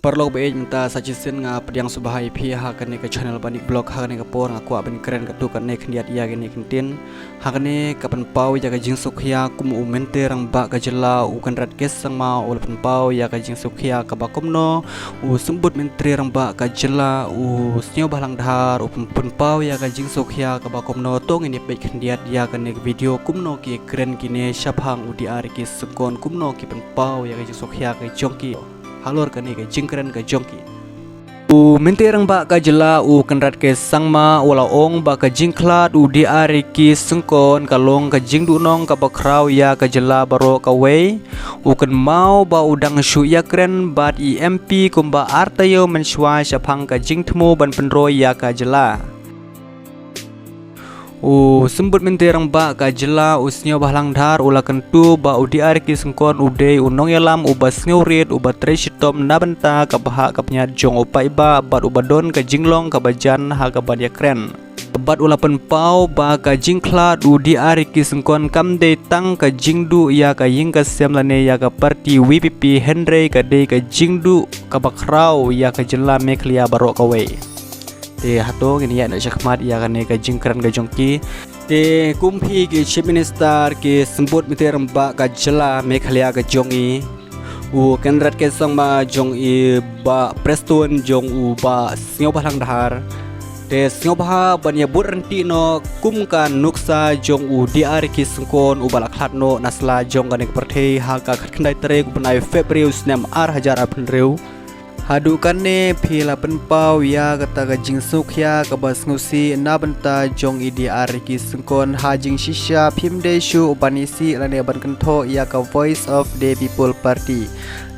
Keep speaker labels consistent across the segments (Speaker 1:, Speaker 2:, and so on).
Speaker 1: Perlu beej minta suggestion nga pediang subahai pi hakane ke channel banik blog hakane ke por ngaku ben keren ketu kane kendiat ia gene kentin hakane kapan pau ya ka jing sukhia kum umente rang ba ka jela u kan rat kes sang ma ul pen pau ya ka jing sukhia ka bakomno u sembut menteri rang ba ka jela u snyo balang dhar u pen pau ya ka jing sukhia ka bakomno tong ini be kendiat ia kane video kumno ki keren kine shaphang u di ar ki sekon kumno ki pen pau ya ka jing sukhia ka jongki halor kane ke jingkeren ke jongki u menterang ba ka jela u kanrat ke sangma wala ong ba ka jingklat u di ariki sengkon kalong ka jingdu nong ka bakrau ya ka jela baro ka wei u kan mau ba udang shu ya kren bat EMP kumba artayo menshwa syapang ka jingtmo ban penro ya ka jela sembut menterang ba ka jela usnyo bahlang dhar ula kentu ba udi arki sengkon ude unong yalam uba sneurit uba treshitom nabenta ka baha ka pnya jong upai ba bat ubadon ka jinglong ka bajan ha ka badia kren bat ula pen pau ba ka jingklat udi arki sengkon kamde tang ka jingdu ya ka yingka semlane ya ka parti WPP Henry ka de ka jingdu ka bakrau ya ka jela meklia barok ka wei te hato gini ya nak syakmat ya kan ka jingkran ka jongki te kumpi ki chief minister ki sembut mite ramba ka jela mekhalia ka jongi u kenrat ke song ma jong i ba preston jong u ba snyo balang dhar te snyo bah ban ya buranti no kum kan nuksa jong u diar ki sengkon u balakhat no nasla jong kan ka perthei ha ka khandai tere ku banai february snem ar hajar apun reu hadu kane phila pen pau ya kata ka jing sukhya ka bas ngusi na benta jong idi ariki sengkon hajing shisha phimde shu upanisi lane ban kentho ya ka voice of the people party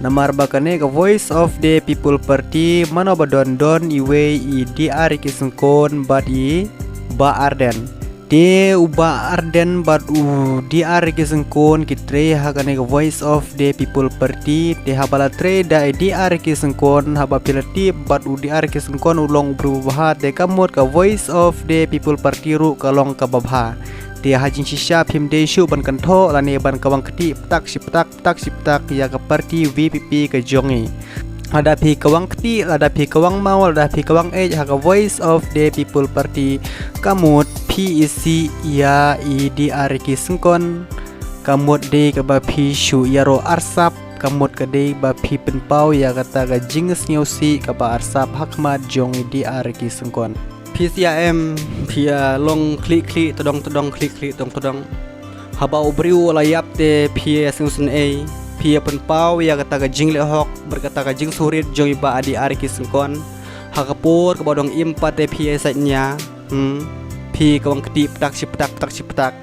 Speaker 1: namar bakane ka voice of the people party mano badon don iwe idi ariki sengkon badi ba arden de uba arden bad u di ariki sengkon kitre hakane ka voice of the people party de habala tre da di ariki sengkon haba pilati bad u di ariki sengkon ulong berubah de kamot ka voice of the people party ru kalong ka babha de hajin shisha phimde shu ban kantho lane ban kawang keti tak siptak ya ka party WPP ka jongi ada pi kawang keti ada pi kawang mau ada pi kawang ha ka voice of the people party kamut PEC ya di ariki sengkon kamut de ka ba phi shu yaro arsap kamut ka de ba phi penpau ya kata ka jinges nyosi ka ba arsap hakmat jong di ariki sengkon PCM pia long klik todong klik todong haba ubriu layap te pia sengsun a pia penpau ya kata ka jingle hok berkata ka jing surit jong ba di ariki sengkon hakapur ka bodong impat te pia saitnya pi kawang keti petak sipetak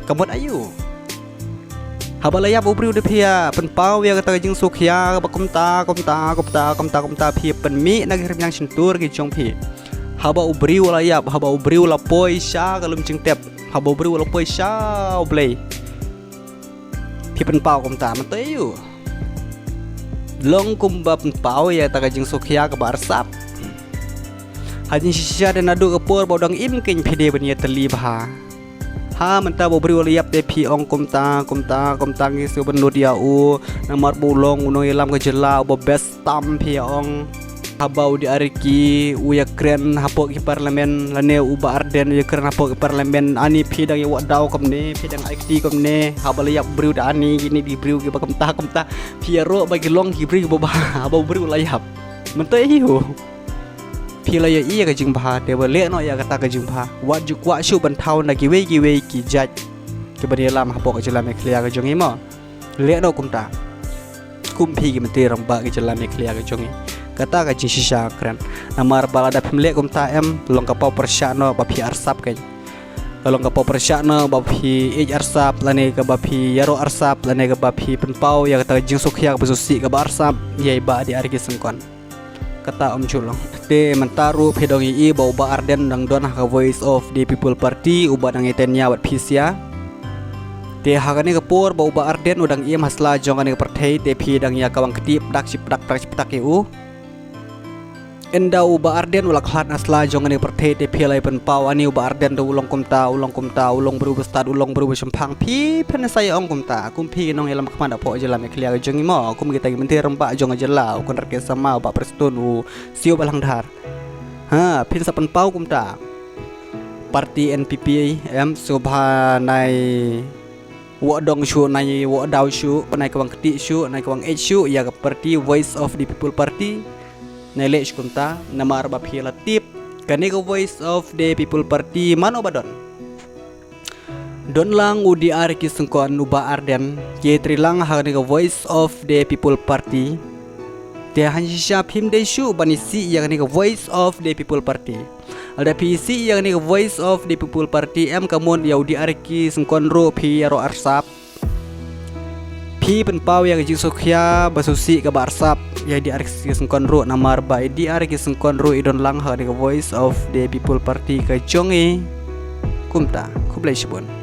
Speaker 1: kamut ayu habalaya bubriu de pia penpau ya kata jing sukhya bakomta komta pi penmi nagir yang sentur ki jong pi haba ubriu layap haba ubriu la poisha kalum jing tep haba ubriu la poisha oblay pi penpau komta matayu long kumba penpau ya kata jing sukhya ka barsap hajin shisha dan adu kapur bodong imkin pide bania teli bah ha menta bobri waliap te pi ong komta ngi su benut ya u namar bulong uno ilam ke jela bo best tam pi ong habau di ariki u ya kren hapok ki parlemen lane u ba arden ya kren hapok ki parlemen ani pi dang ya wadau komne pi dang ikti komne habaliap briu da ani gini di briu ki bakomta pi ro bagi long ki briu bo ba habau briu layap menta hiu pila ya iya ka jing bha de le no ya kata ka jing bha wa ju kwa shu ban thau na ki wei ki jaj ke bani lam hapok ka jela me clear ka jongi mo le no kumta kumpi ki menti rang ba ki jela me clear ka jongi kata ka jing shisha kran namar balada pemle kumta em long ka pau persya no ba phi arsap kan long ka pau persya no ba phi arsap lane ka ba phi yaro arsap lane ka ba phi penpau ya kata jing sukhya ka bususi ka ba arsap yai ba di arki sengkon kata om culong de mentaru pedongi i bau ba arden dang don ha voice of the people party uba dang etenya wat pisia de hakane kapur bau ba arden udang i masla jongane perthei te phi dang ya kawang keti pdak sipdak u Enda uba arden ulak hlat asla jong ani perthe te phialai pen pau ani uba arden do ulong kumta ulong beru bestad ulong beru sempang pi pen saya ong kumta kumpi nong elam kemana po jelam eklia jong imo kum kita mentir rempa jong jela kon rake sama uba preston u sio balang dhar ha pin sapen pau kumta parti NPP em subha nai wo dong shu nai wo daw shu nai kwang keti shu nai kwang h shu ya parti Voice of the People Party nele kumta nama arba phila tip kani ko Voice of the People Party mano badon don lang UDR ki sengkon uba arden ye trilang hagani ko Voice of the People Party te hansha phim de shu bani si ya kani ko Voice of the People Party ada PC yang ni Voice of the People Party em kamun ya UDR ki sengkon ro phi ro arsap phi pen pau yang ji sokhya basusi ka barsap ya di arki sengkon ro namar ba di arki sengkon ro idon lang ha ni Voice of the People Party ka jongi kumta kublai shibon